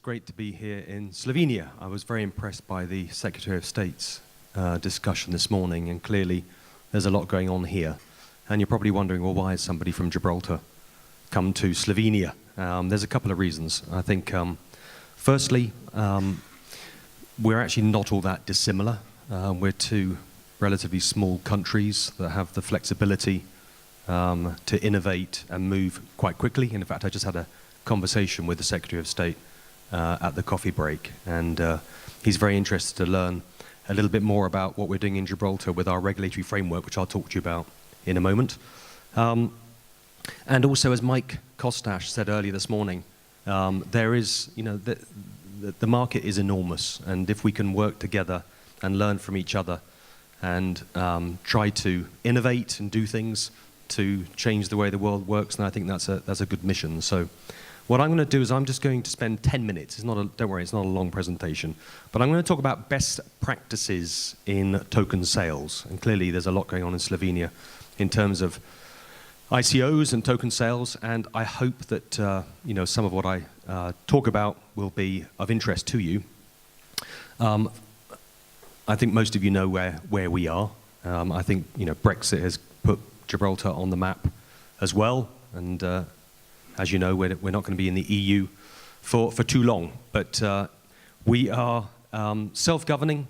great to be here in Slovenia. I was very impressed by the Secretary of State's discussion this morning, and clearly there's a lot going on here. And you're probably wondering, well, why has somebody from Gibraltar come to Slovenia? There's a couple of reasons. I think, firstly, we're actually not all that dissimilar. We're two relatively small countries that have the flexibility to innovate and move quite quickly. And in fact, I just had a conversation with the Secretary of State at the coffee break, and he's very interested to learn a little bit more about what we're doing in Gibraltar with our regulatory framework, which I'll talk to you about in a moment. And also, as Mike Kostash said earlier this morning, there is, the market is enormous, and if we can work together and learn from each other and try to innovate and do things to change the way the world works, then I think that's a good mission. So what I'm going to do is I'm just going to spend 10 minutes. Don't worry, it's not a long presentation. But I'm going to talk about best practices in token sales. And clearly there's a lot going on in Slovenia in terms of ICOs and token sales. And I hope that some of what I talk about will be of interest to you. I think most of you know where we are. I think Brexit has put Gibraltar on the map as well. And as you know, we're not going to be in the EU for too long, but we are self-governing,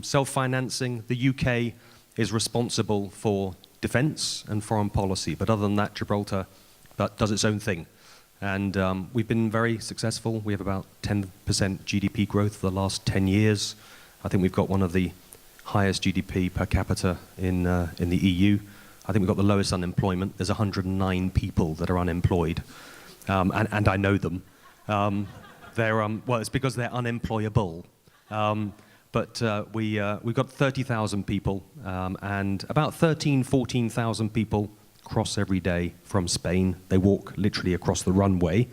self-financing. The UK is responsible for defence and foreign policy, but other than that, Gibraltar does its own thing. And we've been very successful. We have about 10% GDP growth for the last 10 years. I think we've got one of the highest GDP per capita in the EU. I think we've got the lowest unemployment. There's 109 people that are unemployed, and I know them. Well, it's because they're unemployable. But we've got 30,000 people, and about 14,000 people cross every day from Spain. They walk literally across the runway,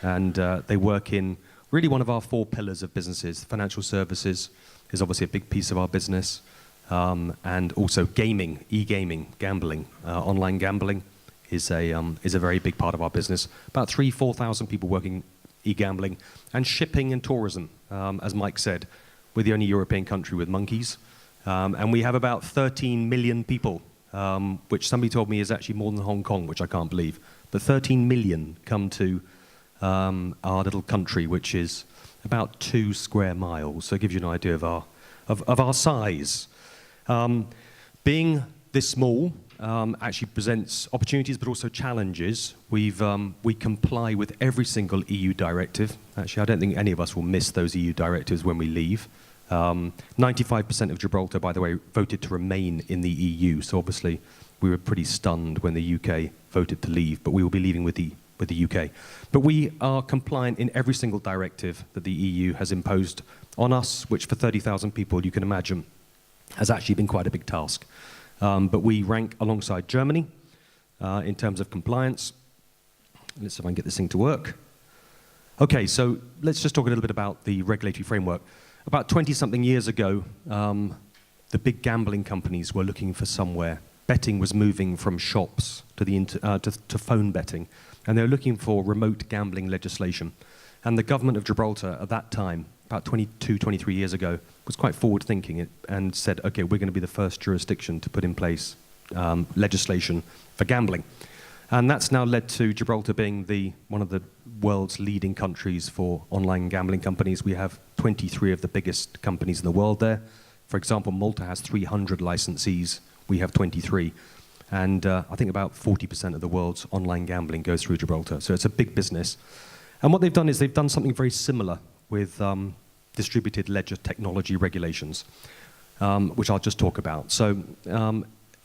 and they work in really one of our 4 pillars of businesses. Financial services is obviously a big piece of our business. And also gaming, e-gaming, gambling, online gambling is a very big part of our business. About 4,000 people working e-gambling, and shipping and tourism, as Mike said. We're the only European country with monkeys, and we have about 13 million people, which somebody told me is actually more than Hong Kong, which I can't believe. But 13 million come to our little country, which is about 2 square miles. So it gives you an idea of our size. Being this small actually presents opportunities but also challenges. We comply with every single EU directive. Actually, I don't think any of us will miss those EU directives when we leave. 95% of Gibraltar, by the way, voted to remain in the EU. So obviously we were pretty stunned when the UK voted to leave, but we will be leaving with the UK. But we are compliant in every single directive that the EU has imposed on us, which for 30,000 people, you can imagine, has actually been quite a big task. But we rank alongside Germany in terms of compliance. Let's see if I can get this thing to work. Okay, so let's just talk a little bit about the regulatory framework. About 20-something years ago, the big gambling companies were looking for somewhere. Betting was moving from shops to phone betting, and they were looking for remote gambling legislation. And the government of Gibraltar at that time, about 22, 23 years ago, was quite forward-thinking and said, okay, we're going to be the first jurisdiction to put in place legislation for gambling. And that's now led to Gibraltar being one of the world's leading countries for online gambling companies. We have 23 of the biggest companies in the world there. For example, Malta has 300 licensees. We have 23. And I think about 40% of the world's online gambling goes through Gibraltar. So it's a big business. And what they've done is they've done something very similar with distributed ledger technology regulations, which I'll just talk about. So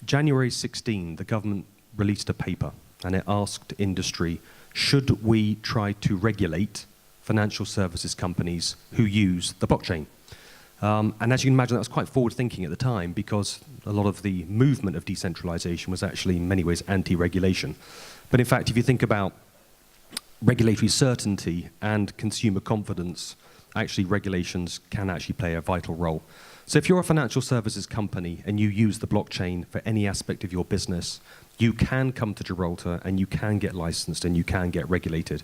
January 16, the government released a paper, and it asked industry, should we try to regulate financial services companies who use the blockchain? And as you can imagine, that was quite forward-thinking at the time, because a lot of the movement of decentralization was actually in many ways anti-regulation. But in fact, if you think about regulatory certainty and consumer confidence, actually regulations can actually play a vital role. So if you're a financial services company and you use the blockchain for any aspect of your business, You can come to Gibraltar and you can get licensed and you can get regulated.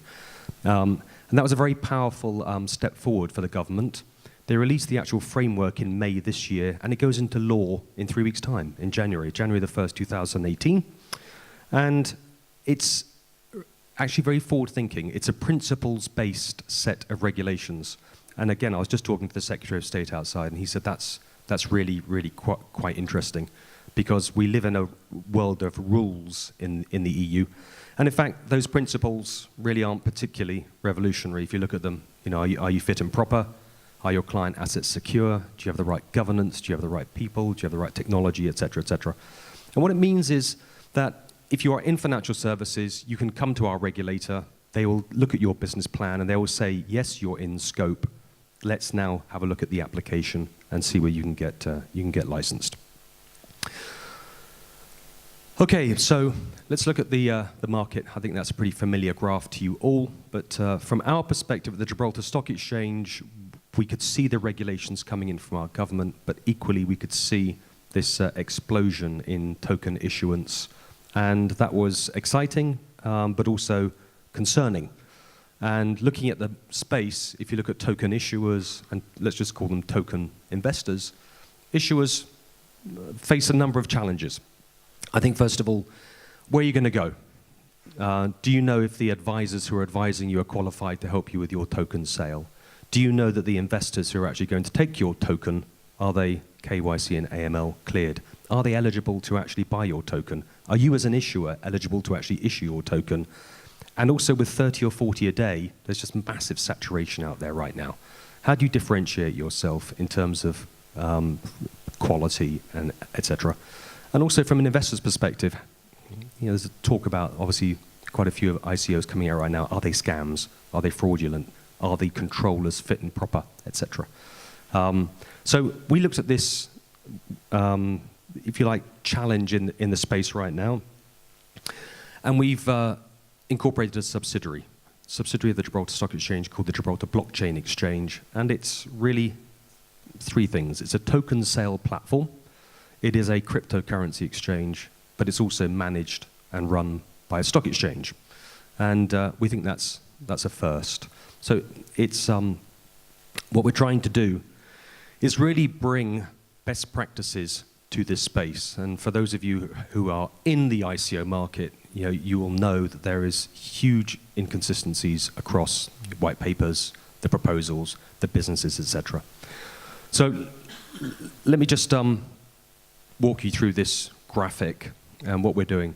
And that was a very powerful step forward for the government. They released the actual framework in May this year, and it goes into law in 3 weeks' time, in January the 1st, 2018. And it's actually very forward-thinking. It's a principles-based set of regulations. And again, I was just talking to the Secretary of State outside, and he said that's really, really quite interesting, because we live in a world of rules in the EU. And in fact, those principles really aren't particularly revolutionary if you look at them. You know, are you fit and proper? Are your client assets secure? Do you have the right governance? Do you have the right people? Do you have the right technology, et cetera, et cetera? And what it means is that if you are in financial services, you can come to our regulator. They will look at your business plan and they will say, yes, you're in scope. Let's now have a look at the application and see where you can get licensed. Okay, so let's look at the market. I think that's a pretty familiar graph to you all. But from our perspective at the Gibraltar Stock Exchange, we could see the regulations coming in from our government, but equally we could see this explosion in token issuance. And that was exciting, but also concerning. And looking at the space, if you look at token issuers, and let's just call them token investors, issuers face a number of challenges. I think, first of all, where are you going to go? Do you know if the advisors who are advising you are qualified to help you with your token sale? Do you know that the investors who are actually going to take your token, are they KYC and AML cleared? Are they eligible to actually buy your token? Are you as an issuer eligible to actually issue your token? And also with 30 or 40 a day, there's just massive saturation out there right now. How do you differentiate yourself in terms of quality and et cetera? And also from an investor's perspective, you know, there's a talk about obviously quite a few of ICOs coming out right now. Are they scams? Are they fraudulent? Are the controllers fit and proper, et cetera? So we looked at this, if you like, challenge in the space right now. And we've incorporated a subsidiary of the Gibraltar Stock Exchange called the Gibraltar Blockchain Exchange. And it's really three things. It's a token sale platform. It is a cryptocurrency exchange, but it's also managed and run by a stock exchange. And we think that's a first. So it's what we're trying to do is really bring best practices to this space. And for those of you who are in the ICO market, you know, you will know that there is huge inconsistencies across white papers, the proposals, the businesses, etc. So let me just walk you through this graphic and what we're doing.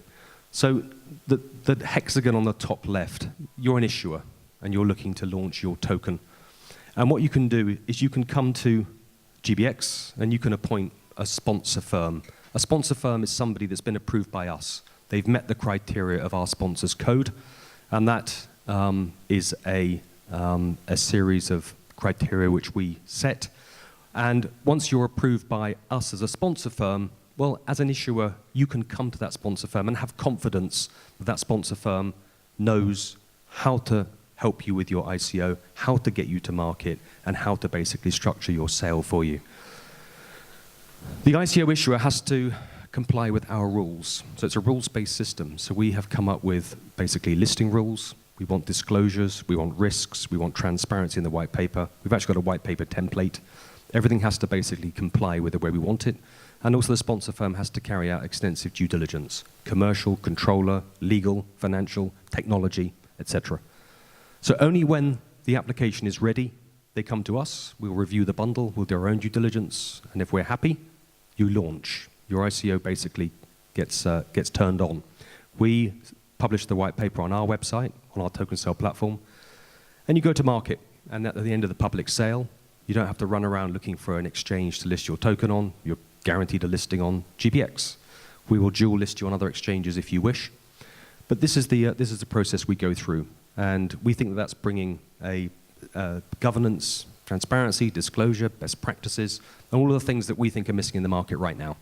So the hexagon on the top left, you're an issuer and you're looking to launch your token. And what you can do is you can come to GBX and you can appoint a sponsor firm. A sponsor firm is somebody that's been approved by us. They've met the criteria of our sponsors code, and that is a series of criteria which we set. And once you're approved by us as a sponsor firm, well, as an issuer, you can come to that sponsor firm and have confidence that that sponsor firm knows how to help you with your ICO, how to get you to market, and how to basically structure your sale for you. The ICO issuer has to comply with our rules. So it's a rules-based system. So we have come up with basically listing rules. We want disclosures, we want risks, we want transparency in the white paper. We've actually got a white paper template. Everything has to basically comply with the way we want it. And also the sponsor firm has to carry out extensive due diligence, commercial, controller, legal, financial, technology, etc. So only when the application is ready, they come to us, we'll review the bundle, we'll do our own due diligence, and if we're happy, you launch. Your ICO basically gets turned on. We publish the white paper on our website, on our token sale platform, and you go to market. And at the end of the public sale, you don't have to run around looking for an exchange to list your token on. You're guaranteed a listing on GBX. We will dual list you on other exchanges if you wish. But this is the process we go through. And we think that that's bringing a governance, transparency, disclosure, best practices, and all of the things that we think are missing in the market right now.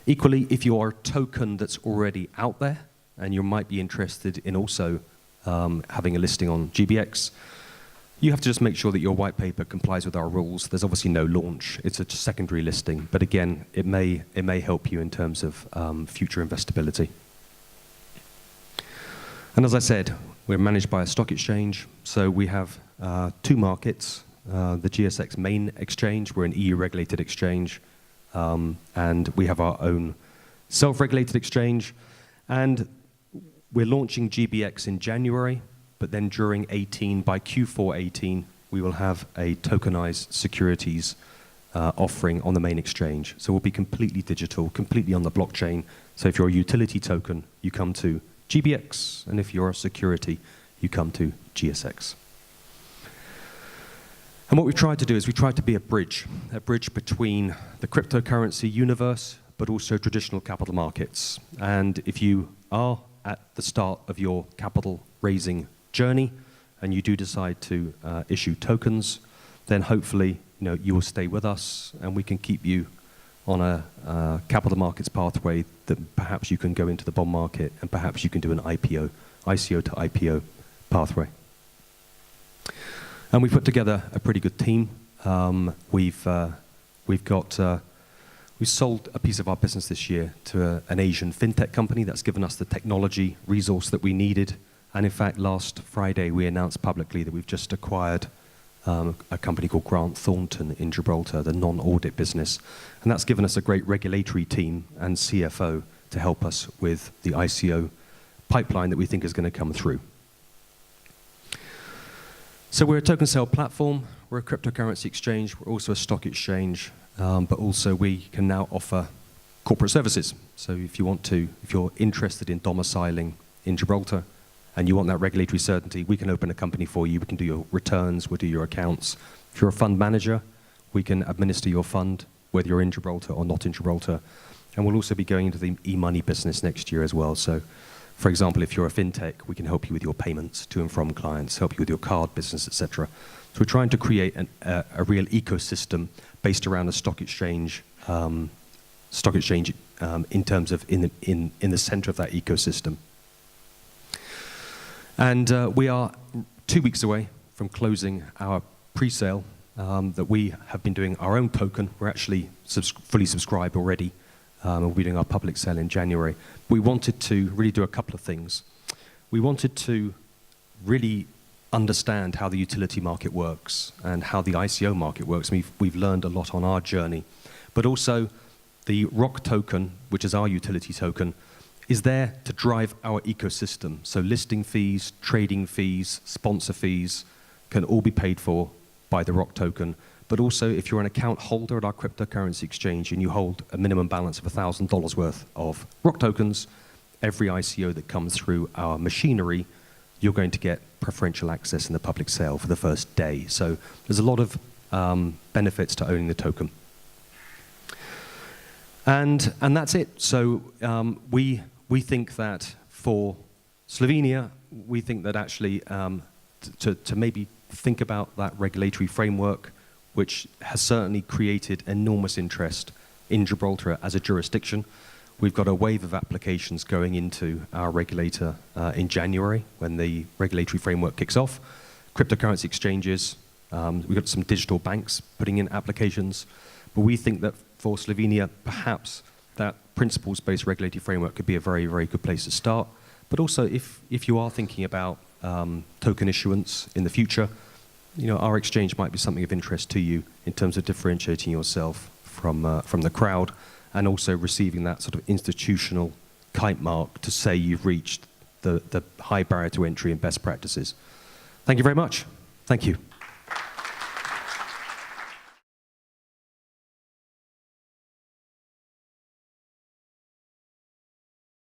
Equally, if you are a token that's already out there, and you might be interested in also having a listing on GBX, You have to just make sure that your white paper complies with our rules. There's obviously no launch. It's a secondary listing. But again, it may help you in terms of future investability. And as I said, we're managed by a stock exchange. So we have two markets. The GSX main exchange, we're an EU-regulated exchange. And we have our own self-regulated exchange. And we're launching GBX in January. But then during 18, by Q4 18, we will have a tokenized securities offering on the main exchange. So we'll be completely digital, completely on the blockchain. So if you're a utility token, you come to GBX. And if you're a security, you come to GSX. And what we've tried to do is we tried to be a bridge between the cryptocurrency universe, but also traditional capital markets. And if you are at the start of your capital raising journey, and you do decide to issue tokens, then hopefully you will stay with us, and we can keep you on a capital markets pathway that perhaps you can go into the bond market, and perhaps you can do an IPO, ICO to IPO pathway. And we put together a pretty good team. We sold a piece of our business this year to an Asian FinTech company that's given us the technology resource that we needed. And in fact, last Friday, we announced publicly that we've just acquired a company called Grant Thornton in Gibraltar, the non-audit business. And that's given us a great regulatory team and CFO to help us with the ICO pipeline that we think is going to come through. So we're a token sale platform. We're a cryptocurrency exchange. We're also a stock exchange. But also we can now offer corporate services. So if you're interested in domiciling in Gibraltar, and you want that regulatory certainty, we can open a company for you. We can do your returns, we'll do your accounts. If you're a fund manager, we can administer your fund, whether you're in Gibraltar or not in Gibraltar. And we'll also be going into the e-money business next year as well. So, for example, if you're a FinTech, we can help you with your payments to and from clients, help you with your card business, etc. So we're trying to create a real ecosystem based around a stock exchange, in terms of in the center of that ecosystem. And we are 2 weeks away from closing our pre-sale that we have been doing our own token. We're actually fully subscribed already. We'll be doing our public sale in January. We wanted to really do a couple of things. We wanted to really understand how the utility market works and how the ICO market works. We've learned a lot on our journey. But also the ROC token, which is our utility token, is there to drive our ecosystem. So listing fees, trading fees, sponsor fees can all be paid for by the ROC token. But also, if you're an account holder at our cryptocurrency exchange and you hold a minimum balance of $1,000 worth of ROC tokens, every ICO that comes through our machinery, you're going to get preferential access in the public sale for the first day. So there's a lot of benefits to owning the token. And that's it. So we think that for Slovenia, we think that actually to maybe think about that regulatory framework, which has certainly created enormous interest in Gibraltar as a jurisdiction. We've got a wave of applications going into our regulator in January when the regulatory framework kicks off. Cryptocurrency exchanges, we've got some digital banks putting in applications. But we think that for Slovenia, perhaps that principles-based regulatory framework could be a very, very good place to start. But also, if you are thinking about token issuance in the future, our exchange might be something of interest to you in terms of differentiating yourself from the crowd and also receiving that sort of institutional kite mark to say you've reached the high barrier to entry and best practices. Thank you very much. Thank you.